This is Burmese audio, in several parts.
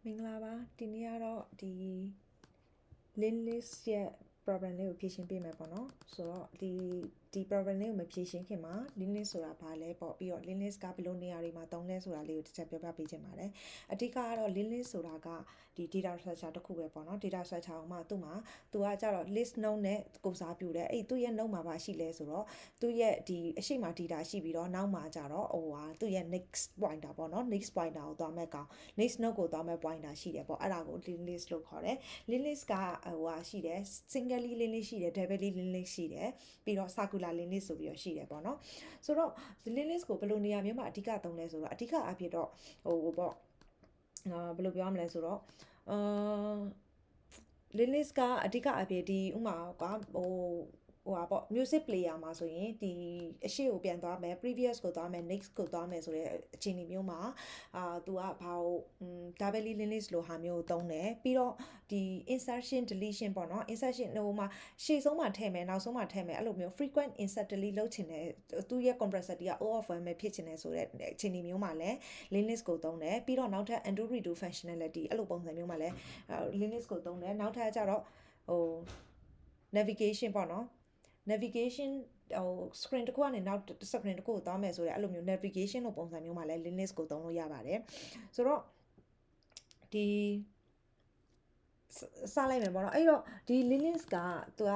မင်္ဂလာပါဒီနေ့ကတော့ဒီ link list ရဲ့ problem လေးကိုဖြေရှင်းပေးမယ်ပေါ့နော်ဆိုတော့ဒီ problem လေးကိုမဖြေရှင်းခင်မှာ link list ဆိုတာဘာလဲပေါ့ပြီးတော့ link list ကဘယ်လိုနေရာတွေမှာသုံးလဲဆိုတာလေးကိုတစ်ချက်ပြောပြပေးချင်ပါတယ်အဓိကကတော့ link list ဆိုတာကဒီ data structure တစ်ခုပဲပေါ့နော် data structure ကိုမှသူကကြတော့ list node နဲ့ကိုစားပြုတယ်အဲ့သူ့ရဲ့ node မှာပါရှိလဲဆိုတော့သူ့ရဲ့ဒီအရှိမ data ရှိပြီးတော့နောက်မှာကြတော့သူ့ရဲ့ next pointer ပေါ့နော် next pointer ကိုသွားမဲ့ကောင် next node ကိုသွားမဲ့ pointer ရှိတယ်ပေါ့အဲ့ဒါကို link list လို့ခေါ်တယ် link list ကရှိတယ် singly link list ရှိတယ် doubly link list ရှိတယ်ပြီးတော့ circular link list ဆိုပြီးတော့ရှိတယ်ပေါ့နော်ဆိုတော့ link list ကိုဘယ်လိုနေရာမျိုးမှာအဓိကသုံးလဲဆိုတော့အဓိကအဖြစ်တော့ပေါ့ဘယ်လိုပြောရမလဲဆိုတော့link list ကအဓိကအဖြစ်ဒီဥမာကပေါ့ music player မှာဆိုရင်ဒီအရှိကိုပြန်သွားမယ် previous ကိုသွားမယ် next ကိုသွားမယ်ဆိုတဲ့အခြေအနေမျိုးမှာသူကဘာကိုdouble link list လိုဟာမျိုးသုံးတယ်ပြီးတော့ဒီ insertion deletion ပေါ့နော် insertion ဟိုမှာရှေ့ဆုံးမှာထည့်မယ်နောက်ဆုံးမှာထည့်မယ်အဲ့လိုမျိုး frequent insert delete လုပ်ချင်တယ်သူရဲ့ compressor က all of one ပဲဖြစ်ချင်တယ်ဆိုတဲ့အခြေအနေမျိုးမှာလည်း link list ကိုသုံးတယ်ပြီးတော့နောက်ထပ် undo redo functionality အဲ့လိုပုံစံမျိုးမှာလည်း link list ကိုသုံးတယ်နောက်ထပ်ကျတော့navigation ပေါ့နော်navigation screen တစ်ခုကနေနောက် screen တစ်ခုကိုသွားမယ်ဆိုရင်အဲ့လိုမျိုး navigation လို့ပုံစံမျိုးမှာလည်း link list ကိုသုံးလို့ရပါတယ်ဆိုတော့ဒီစလိုက်မယ်ပေါ့နော်အဲ့တော့ဒီ link list ကသူက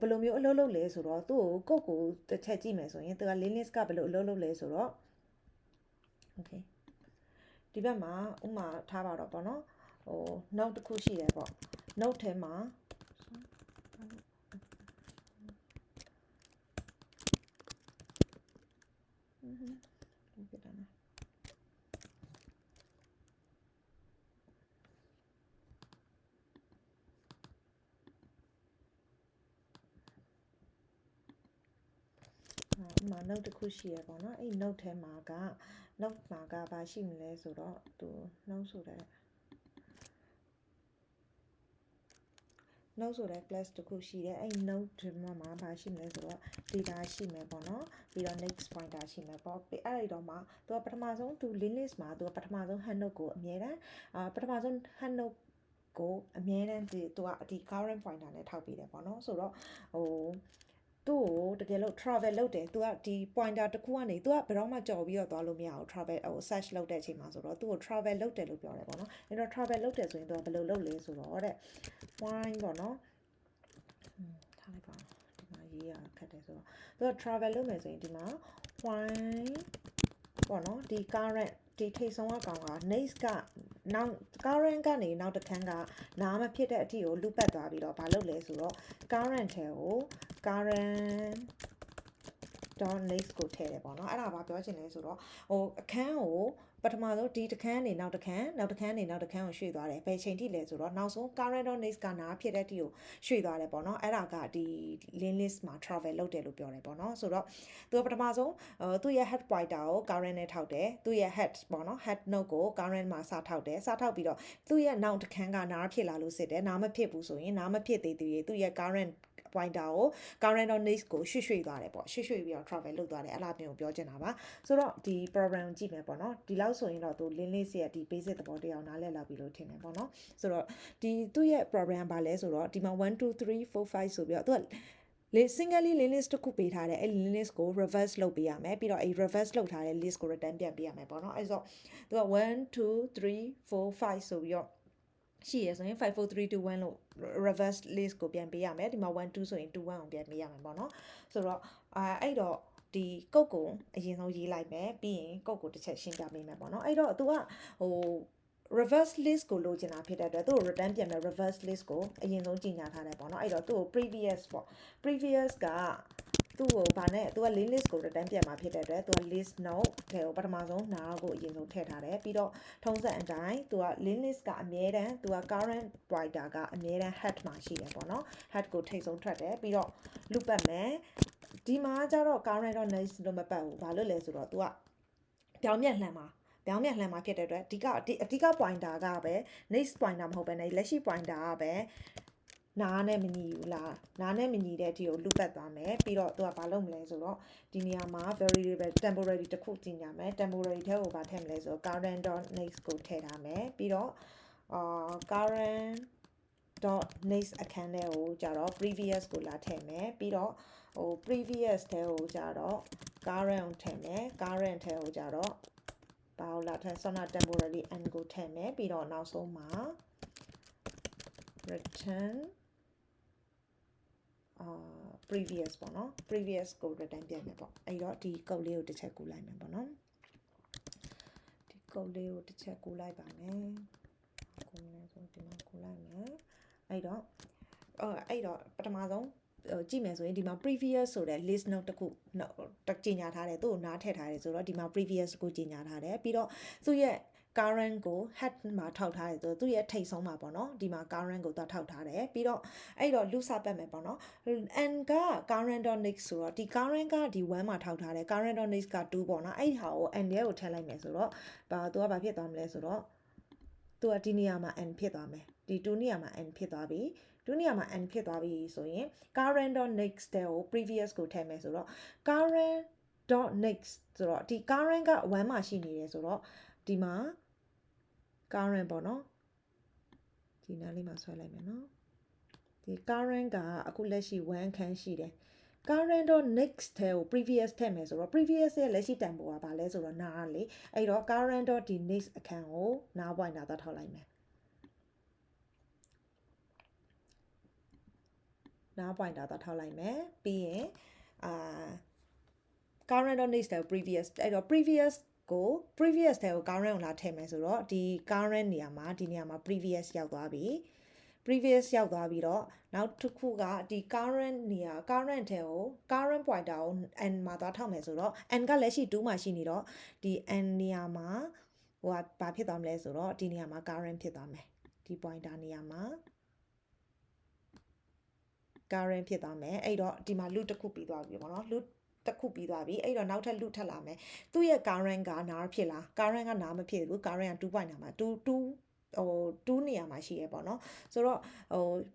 ဘယ်လိုမျိုးအလုပ်လုပ်လဲဆိုတော့သူ့ကိုကိုတစ်ချက်ကြည့်မယ်ဆိုရင်သူက link list ကဘယ်လိုအလုပ်လုပ်လဲဆိုတော့ okay ဒီဘက်မှာဥမာထားပါတော့ပေါ့နော်note တစ်ခုရှိတယ်ပေါ့ note ထဲမှာဖြစ်တာနော်ဥမာ note တစ်ခုရှိရပေါ့နော်အဲ့ note ထဲမှာက note မှာကဘာရှိမလဲဆိုတော့သူ note ဆိုတဲ့ note ဆိုတဲ့ class တစ်ခုရှိတယ်အဲ့ note ဒီမှာဘာရှိမလဲဆိုတော့ data ရှိမယ်ပေါ့နော်ပြီးတော့ next pointer ရှိမယ်ပေါ့အဲ့ဒီတော့မှသူကပထမဆုံးသူ link list မှာသူကပထမဆုံး head node ကိုအမြဲတမ်းပထမဆုံး head node ကိုအမြဲတမ်းသူကဒီ current pointer နဲ့ထောက်ပေးတယ်ပေါ့နော်ဆိုတော့သူ့ကိုတကယ်လို့ travel လုပ်တယ်သူကဒီ pointer တစ်ခုကနေသူကဘယ်တော့မှကြော်ပြီးတော့သွားလို့မရဘူး travel search လုပ်တဲ့အချိန်မှာဆိုတော့သူ့ကို travel လုပ်တယ်လို့ပြောတယ်ပေါ့နော်အဲ့တော့ travel လုပ်တယ်ဆိုရင်သူကဘယ်လိုလုပ်လဲဆိုတော့တဲ့ wine ပေါ့နော်ထားလိုက်ပါဒီမှာရေးရခက်တယ်ဆိုတော့သူက travel လုပ်မယ်ဆိုရင်ဒီမှာ wine ပေါ့နော်ဒီ current ဒီထိတ်ဆုံးအကောင်က next ကနောက် current ကနေနောက်တစ်ခန်းကနားမဖြစ်တဲ့အထိကိုလူပတ်သွားပြီးတော့မလုပ်လဲဆိုတော့ current ထဲကို current .next ကိုထည့်တယ်ပေါ့နော်အဲ့ဒါဘာပြောချင်လဲဆိုတော့အခန်းကိုပထမဆုံးဒီတစ်ခန်းနေနောက်တစ်ခန်းနောက်တစ်ခန်းနေနောက်တစ်ခန်းကိုရွှေ့သွားတယ်ဘယ်ချိန်ထိလဲဆိုတော့နောက်ဆုံး current.next ကနားဖြစ်တဲ့အထိကိုရွှေ့သွားတယ်ပေါ့နော်အဲ့ဒါကဒီ link list မှာ travel လုပ်တယ်လို့ပြောတယ်ပေါ့နော်ဆိုတော့သူကပထမဆုံးသူ့ရဲ့ head pointer ကို current နဲ့ထောက်တယ်သူ့ရဲ့ head ပေါ့နော် head node ကို current မှာစထောက်တယ်စထောက်ပြီးတော့သူ့ရဲ့နောက်တစ်ခန်းကနားဖြစ်လာလို့စစ်တယ်နားမဖြစ်ဘူးဆိုရင်နားမဖြစ်သေးသေးသူ့ရဲ့ current pointer ကို current.next ကိုရွှေ့သွားတယ်ပေါ့ရွှေ့ပြီးတော့ travel လုပ်သွားတယ်အဲ့လိုမျိုးပြောချင်တာပါဆိုတော့ဒီ program ကြည့်မယ်ပေါ့နော်ဒီလောက်ဆိုရင်တော့သူ link list ရဲ့ဒီ basic သဘောတရားကိုနားလည်လောက်ပြီလို့ထင်တယ်ပေါ့နော်ဆိုတော့ဒီသူ့ရဲ့ program ဘာလဲဆိုတော့ဒီမှာ1 2 3 4 5ဆိုပြီးတော့သူကsingly link list တစ်ခုပေးထားတယ်အဲ့ link list ကို reverse လုပ်ပေးရမယ်ပြီးတော့အဲ့ reverse လုပ်ထားတဲ့ list ကို return ပြန်ပေးရမယ်ပေါ့နော်အဲ့ဆိုသူက1 2 3 4 5ဆိုပြီးတော့ရှိရဆိုရင်5 4 3 2 1လို့ reverse list ကိုပြန်ပေးရမယ်ဒီမှာ1 2ဆိုရင်2 1ကိုပြန်ပေးရမယ်ပေါ့နော်ဆိုတော့အဲ့တော့ဒီကုတ်ကိုအရင်ဆုံးရေးလိုက်မယ်ပြီးရင်ကုတ်ကိုတစ်ချက်ရှင်းပြပေးမယ်ပေါ့နော်အဲ့တော့သူကreverse list ကိုလိုချင်တာဖြစ်တဲ့အတွက်သူ့ကို return ပြန်မယ် reverse list ကိုအရင်ဆုံးကြီးညာထားတယ်ပေါ့နော်အဲ့တော့သူ့ကို previous ပေါ့ previous ကသူ့ကိုဗာနဲ့သူက link list ကို return ပြန်มาဖြစ်တဲ့အတွက်သူက list node ထဲကိုပထမဆုံးနားကိုအရင်ဆုံးထည့်ထားတယ်ပြီးတော့ထုံးစံအတိုင်းသူက link list ကအမြဲတမ်းသူက current pointer ကအမြဲတမ်း head မှာရှိတယ်ပေါ့နော် head ကိုထိတ်ဆုံးထွက်တယ်ပြီးတော့ loop ပတ်မယ်ဒီမှာကျတော့ current.next လို့မပတ်ဘူးဘာလို့လဲဆိုတော့သူကပြောင်းပြန်လှန်မှာဖြစ်တဲ့အတွက်အဓိက pointer ကပဲ next pointer မဟုတ်ဘဲနဲ့လက်ရှိ pointer ကပဲနားနဲ့မညီဘူးလားနားနဲ့မညီတဲ့အထိကိုလူပတ်သွားမယ်ပြီးတော့သူကဘာလုပ်မလဲဆိုတော့ဒီနေရာမှာ variable temporary တစ်ခုကြီးညာမယ် temporary ထဲကိုဗာထည့်မလဲဆိုတော့ current.next ကိုထည့်ထားမယ်ပြီးတော့ current dot next အခန်းထဲကိုကြတော့ previous ကိုလာထည့်မယ်ပြီးတော့previous ထဲကိုကြတော့ current ကိုထည့်မယ် current ထဲကိုကြတော့ဘာလို့လာထည့် sona temporary and ကိုထည့်မယ်ပြီးတော့နောက်ဆုံးမှာ return previous ပေါ့နော် previous ကို return ပြန်မယ်ပေါ့အဲ့တော့ဒီ code လေးကိုတစ်ချက်ကူးလိုက်မယ်ပေါ့နော်ဒီ code လေးကိုတစ်ချက်ကူးလိုက်ပါမယ်ကူးနေဆိုဒီမှာကူးလိုက်မယ်အဲ့တော့ပထမဆုံးကြည့်မယ်ဆိုရင်ဒီမှာ previous ဆိုတဲ့ list note တစ်ခုကြီးညာထားတယ်သူ့ကိုနားထည့်ထားတယ်ဆိုတော့ဒီမှာ previous ကိုကြီးညာထားတယ်ပြီးတော့သူ့ရဲ့ current ကို head မှာထောက်ထားတယ်ဆိုတော့သူ့ရဲ့ထိပ်ဆုံးမှာပေါ့နော်ဒီမှာ current ကိုထောက်ထားတယ်ပြီးတော့အဲ့တော့ loop စပတ်မယ်ပေါ့နော် and က current.next ဆိုတော့ဒီ current ကဒီ1မှာထောက်ထားတယ် current.next က2ပေါ့နော်အဲ့ဟာကို and ရဲ့ကိုထည့်လိုက်မယ်ဆိုတော့သူကဘာဖြစ်သွားမလဲဆိုတော့သူကဒီနေရာမှာ and ဖြစ်သွားမယ်ဒီ2နေရာမှာ and ဖြစ်သွားပြီ2နေရာမှာ and ဖြစ်သွားပြီဆိုရင် current.next တဲ့ကို previous ကိုထည့်မယ်ဆိုတော့ current.next ဆိုတော့ဒီ current က1မှာရှိနေတယ်ဆိုတော့ဒီမှာ current ပေါ့နော်ဒီနားလေးမှာဆွဲလိုက်မယ်နော်ဒီ current ကအခုလက်ရှိ1ခန်းရှိတယ် current.next ထဲကို previous ထည့်မယ်ဆိုတော့ previous ရဲ့လက်ရှိတန်ဖိုးကဘာလဲဆိုတော့နားလေအဲ့တော့ current.next အခန်းကိုနား point တာထောက်လိုက်မယ်နား point တာထောက်လိုက်မယ်ပြီးရင်current.next ထဲကို previous အဲ့တော့ previous ကို previous ထဲကို current ကိုလာထည့်မယ်ဆိုတော့ဒီ current နေရာမှာဒီနေရာမှာ previous ရောက်သွားပြီ previous ရောက်သွားပြီးတော့နောက်တစ်ခုကဒီ current နေရာ current ထဲကို current pointer ကို n မှာသွားထောက်မယ်ဆိုတော့ n ကလက်ရှိ2မှာရှိနေတော့ဒီ n နေရာမှာဘာဖြစ်သွားမလဲဆိုတော့ဒီနေရာမှာ current ဖြစ်သွားမယ်ဒီ pointer နေရာမှာ current ဖြစ်သွားမယ်အဲ့တော့ဒီမှာ loop တစ်ခုပြီးသွားပြီပေါ့နော် loop တစ်ခုပြီးသွားပြီအဲ့တော့နောက်ထပ် loop ထပ်လာမယ်သူ့ရဲ့ current ကနားဖြစ်လား current ကနားမဖြစ်ဘူး current က2 point နာမှာ2နေရာမှာရှိရပေါ့နော်ဆိုတော့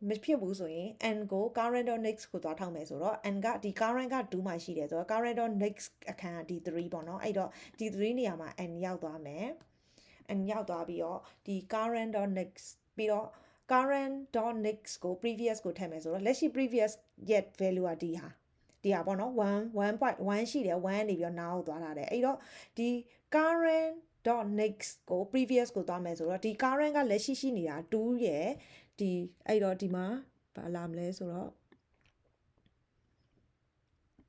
မဖြစ်ဘူးဆိုရင် n ကို current.next ကိုသွားထောက်မယ်ဆိုတော့ n ကဒီ current က2မှာရှိတယ်ဆိုတော့ current.next အခန်းကဒီ3ပေါ့နော်အဲ့တော့ဒီ3နေရာမှာ n ရောက်သွားမယ် n ရောက်သွားပြီးတော့ဒီ current.next ပြီးတော့ current.next ကို previous ကိုထည့်မယ်ဆိုတော့လက်ရှိ previous yet value ကဒီဟာပေါ့နော်1.1ရှိတယ်1နေပြီးတော့နားကိုသွားထားတယ်အဲ့တော့ဒီ current.next ကို previous ကိုသွားမယ်ဆိုတော့ဒီ current ကလက်ရှိရှိနေတာ2ရယ်ဒီအဲ့တော့ဒီမှာဘာလာမလဲဆိုတော့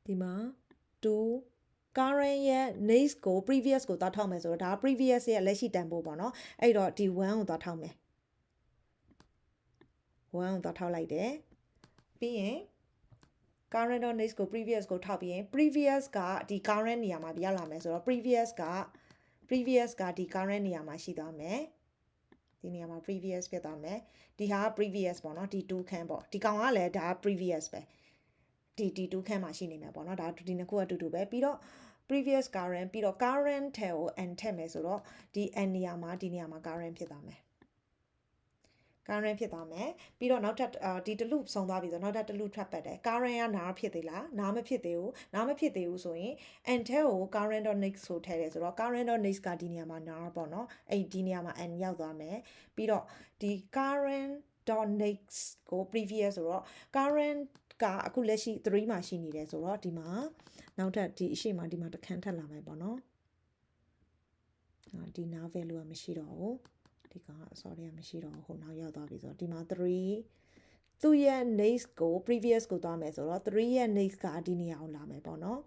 ဒီမှာ2 current ရဲ့ next ကို previous ကိုသွားထောက်မယ်ဆိုတော့ဒါ previous ရဲ့လက်ရှိတန်ဖိုးပေါ့နော်အဲ့တော့ဒီ1ကိုသွားထောက်မယ်1ကိုသွားထောက်လိုက်တယ်ပြီးရင် current.next ကို previous ကိုထောက်ပြီးရင် previous ကဒီ current နေရာမှာရောက်လာမယ်ဆိုတော့ previous ကဒီ current နေရာမှာရှိသွားမယ်ဒီနေရာမှာ previous ဖြစ်သွားမယ်ဒီဟာ previous ပေါ့နော်ဒီ2ခန်းပေါ့ဒီကောင်ကလည်းဒါ previous ပဲဒီ2ခန်းမှာရှိနေမှာပေါ့နော်ဒါဒီနှစ်ခုအတူတူပဲပြီးတော့ previous current ပြီးတော့ current ထဲကို n ထည့်မယ်ဆိုတော့ဒီ n နေရာမှာဒီနေရာမှာ current ဖြစ်သွားမယ်current ဖြစ်သွားမယ်ပြီးတော့နောက်ထပ်ဒီတစ်လူဆုံးသွားပြီဆိုတော့နောက်ထပ်တစ်လူထပ်ပတ်တယ် current ကနားဖြစ်သေးလားနားမဖြစ်သေးဘူးဆိုရင် n ထဲကို current.next ဆိုထည့်တယ်ဆိုတော့ current.next ကဒီနေရာမှာနားပေါ့နော်အဲ့ဒီနေရာမှာ n ရောက်သွားမယ်ပြီးတော့ဒီ current.next ကို previous ဆိုတော့ current ကအခုလက်ရှိ3မှာရှိနေတယ်ဆိုတော့ဒီမှာနောက်ထပ်ဒီအရှိမဒီမှာတစ်ခန်းထပ်လာမယ်ပေါ့နော်ဒီနား value ကမရှိတော့ဘူးဒီက sorry မရှိတော့ဟိုနောက်ရောက်သွားပြီဆိုတော့ဒီမှာ3သူ့ရဲ့ next ကို previous ကိုသွားမယ်ဆိုတော့3ရဲ့ next ကဒီနေရာကိုလာမယ်ပေါ့နော်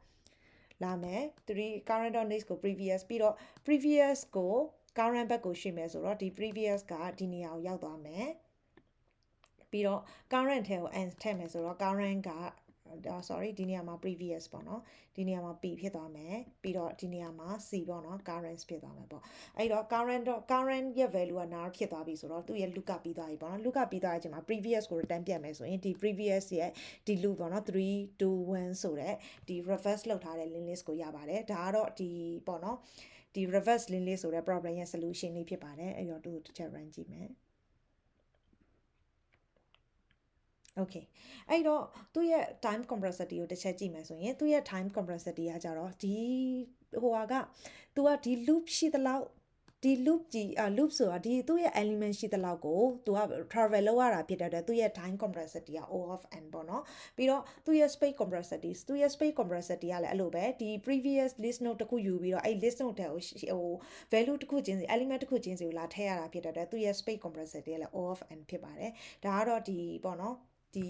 လာမယ်3 current.next ကို previous ပြီးတော့ previous ကို current ဘက်ကိုရွှေ့မယ်ဆိုတော့ဒီ previous ကဒီနေရာကိုရောက်သွားမယ်ပြီးတော့ current ထဲကို n ထည့်မယ်ဆိုတော့ current ကsorry ဒီနေရာမှာ previous ပေါ့နော်ဒီနေရာမှာ p ဖြစ်သွားမယ်ပြီးတော့ဒီနေရာမှာ c ပေါ့နော် current ဖြစ်သွားမယ်ပေါ့အဲ့တော့ current ရဲ့ value ကနားဖြစ်သွားပြီဆိုတော့သူ့ရဲ့ loop ကပြီးသွားပြီပေါ့နော် loop ကပြီးသွားတဲ့အချိန်မှာ previous ကို return ပြန်မယ်ဆိုရင်ဒီ previous ရဲ့ဒီ loop ပေါ့နော်3 2 1ဆိုတဲ့ဒီ reverse လုပ်ထားတဲ့ link list ကိုရပါတယ်ဒါကတော့ဒီပေါ့နော်ဒီ reverse link list ဆိုတဲ့ problem ရဲ့ solution လေးဖြစ်ပါတယ်အဲ့တော့သူ့ကိုတစ်ချက် run ကြည့်မယ်Okay အဲ့တော့သူ့ရဲ့ time complexity ကိုတစ်ချက်ကြည့်မယ်ဆိုရင်သူ့ရဲ့ time complexity ကကြတော့ဒီဟိုကသူကဒီ loop ရှိသလောက် ဒီ loop ကြီးloop ဆိုတာဒီသူ့ရဲ့ element ရှိတဲ့လောက်ကိုသူက travel လုပ်ရတာဖြစ်တဲ့အတွက်သူ့ရဲ့ time complexity က O of n ပေါ့နော်ပြီးတော့သူ့ရဲ့ space complexity ကလည်းအဲ့လိုပဲဒီ previous list node တစ်ခုယူပြီးတော့အဲ့ list node တဲ့ဟို value တစ်ခုချင်းစီ element တစ်ခုချင်းစီကိုလာထည့်ရတာဖြစ်တဲ့အတွက်သူ့ရဲ့ space complexity ကလည်း O of n ဖြစ်ပါတယ်ဒါကတော့ဒီပေါ့နော်ဒီ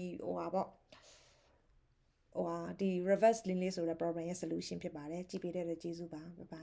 ဒီ reverse linear ဆိုတဲ့ problem ရဲ့ solution ဖြစ်ပါတယ်ကြည့်ပေးတဲ့ကျေးဇူးပါ